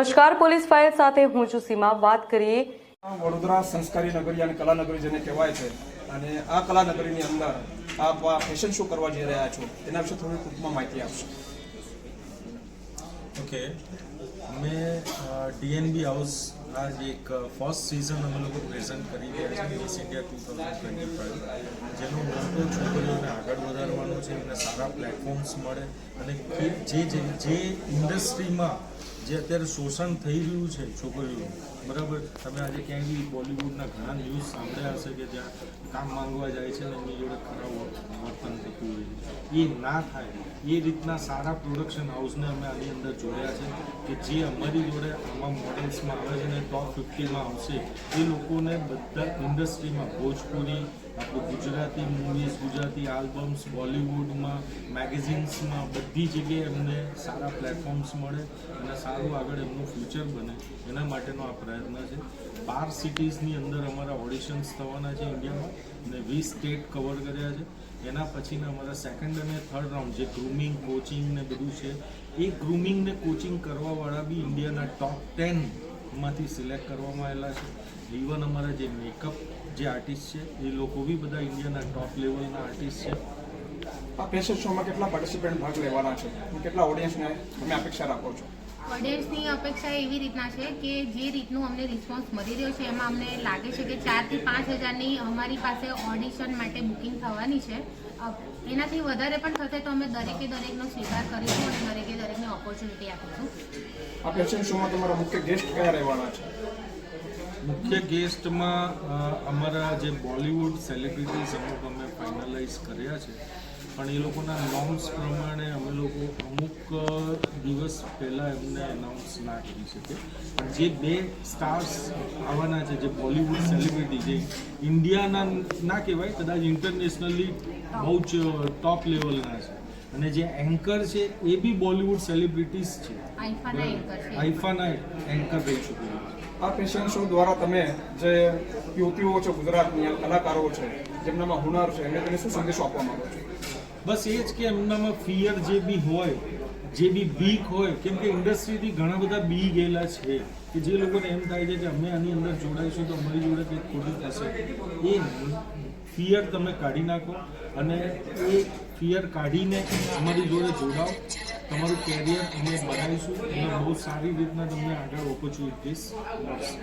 નમસ્કાર, police file સાથે હું છું સીમા. વાત કરીએ વડોદરા સંસ્કારી નગરી અને કલાનગરી જેને કહેવાય છે, અને આ કલાનગરીની અંદર આપ ફેશન શો કરવા જઈ રહ્યા છો, તેના વિશે થોડી ટૂંકમાં માહિતી આપશો. ઓકે, અમે ડીએનબી હાઉસ આ જે એક ફર્સ્ટ સિઝન અમે લોકો પ્રેઝન્ટ કરી રહ્યા છીએ મિસ ઇન્ડિયા 2025, જેનો મોટો છોકરીઓને આગળ વધારવાનો છે, એમને સારા પ્લેટફોર્મ્સ મળે અને જે ઇન્ડસ્ટ્રીમાં જે અત્યારે શોષણ થઈ રહ્યું છે છોકરીઓ, બરાબર. તમે આજે ક્યાંય બી બોલિવૂડના ઘણા ન્યૂઝ સાંભળ્યા હશે કે જ્યાં કામ માંગવા જાય છે ને એમની જોડે ખરાબ વર્તન થતું હોય, એ ના થાય એ રીતના સારા પ્રોડક્શન હાઉસને અમે આની અંદર જોડ્યા છે કે જે અમારી જોડે આમાં મોડલ્સમાં આવે છે ને ટોપ 50માં આવશે. એ લોકોને બધા ઇન્ડસ્ટ્રીમાં ભોજપુરી, આપણું ગુજરાતી મૂવીઝ, ગુજરાતી આલ્બમ્સ, બોલિવૂડમાં, મેગેઝિન્સમાં બધી જગ્યાએ એમને સારા પ્લેટફોર્મ્સ મળે અને સારું આગળ એમનું ફ્યુચર બને, એના માટેનો આ પ્રયત્ન છે. 12 સિટીઝની અંદર અમારા ઓડિશન્સ થવાના છે ઇન્ડિયામાં, અને 20 સ્ટેટ કવર કર્યા છે. એના પછીના અમારા સેકન્ડ અને થર્ડ રાઉન્ડ જે ગ્રૂમિંગ, કોચિંગ ને બધું છે, એ ગ્રૂમિંગ ને કોચિંગ કરવાવાળા બી ઇન્ડિયાના ટોપ 10માંથી સિલેક્ટ કરવામાં આવેલા છે. ઇવન અમારા જે મેકઅપ જે આર્ટિસ્ટ છે એ લોકો બી બધા ઇન્ડિયાના ટોપ લેવલના આર્ટિસ્ટ છે. આ ફેશન શોમાં કેટલા પાર્ટિસિપન્ટ ભાગ લેવાના છે, કેટલા ઓડિયન્સને તમે અપેક્ષા રાખો છો? ઓડિયન્સની અપેક્ષા એવી રીતના છે કે જે રીતનું અમને રિસ્પોન્સ મળી રહ્યો છે એમાં અમને લાગે છે કે 4 થી 5 હજારની અમારી પાસે ઓડિશન માટે બુકિંગ થવાની છે. એનાથી વધારે પણ થશે તો અમે દરેકનો સ્વીકાર કરીશું અને દરેકને ઓપોર્ચ્યુનિટી આપીશું. આ ફેશન શોમાં તમારા મુખ્ય ગેસ્ટ કયા રહેવાના છે? મુખ્ય ગેસ્ટમાં અમારા જે બોલિવૂડ સેલિબ્રિટીઝ અમુક અમે ફાઇનલાઇઝ કર્યા છે, પણ એ લોકોના નોર્મ્સ પ્રમાણે અમે લોકો અમુક દિવસ પહેલાં એમને એનાઉન્સ ના કરી શકીએ. પણ જે 2 સ્ટાર્સ આવવાના છે, જે બોલિવૂડ સેલિબ્રિટી, જે ઇન્ડિયાના ના કહેવાય, કદાચ ઇન્ટરનેશનલી બહુ જ ટોપ લેવલના છે, અને જે એન્કર છે એ બી બોલિવૂડ સેલિબ્રિટીઝ છે, આઈફાના એન્કર રહી ચૂક્યા છે. આ ફેશન શો દ્વારા તમે જે યુવતીઓ છે, ગુજરાતની કલાકારો છે, જેમનામાં હુનર છે, એમને તમે શું સંદેશો આપવા માંગો છો? બસ એ જ કે એમનામાં ફિયર જે બી હોય, જે બી બીક હોય, કેમ કે ઇન્ડસ્ટ્રીથી ઘણા બધા બી ગયેલા છે કે જે લોકોને એમ થાય છે કે અમે આની અંદર જોડાઈશું તો અમારી જોડે કંઈક ખોટું થશે. એ ફિયર તમે કાઢી નાખો અને એ ફિયર કાઢીને અમારી જોડે જોડાઓ. તમારું કેરિયર અમે બનાવીશું અને બહુ સારી રીતના તમને આગળ ઓપોર્ચ્યુનિટીઝ મળશે.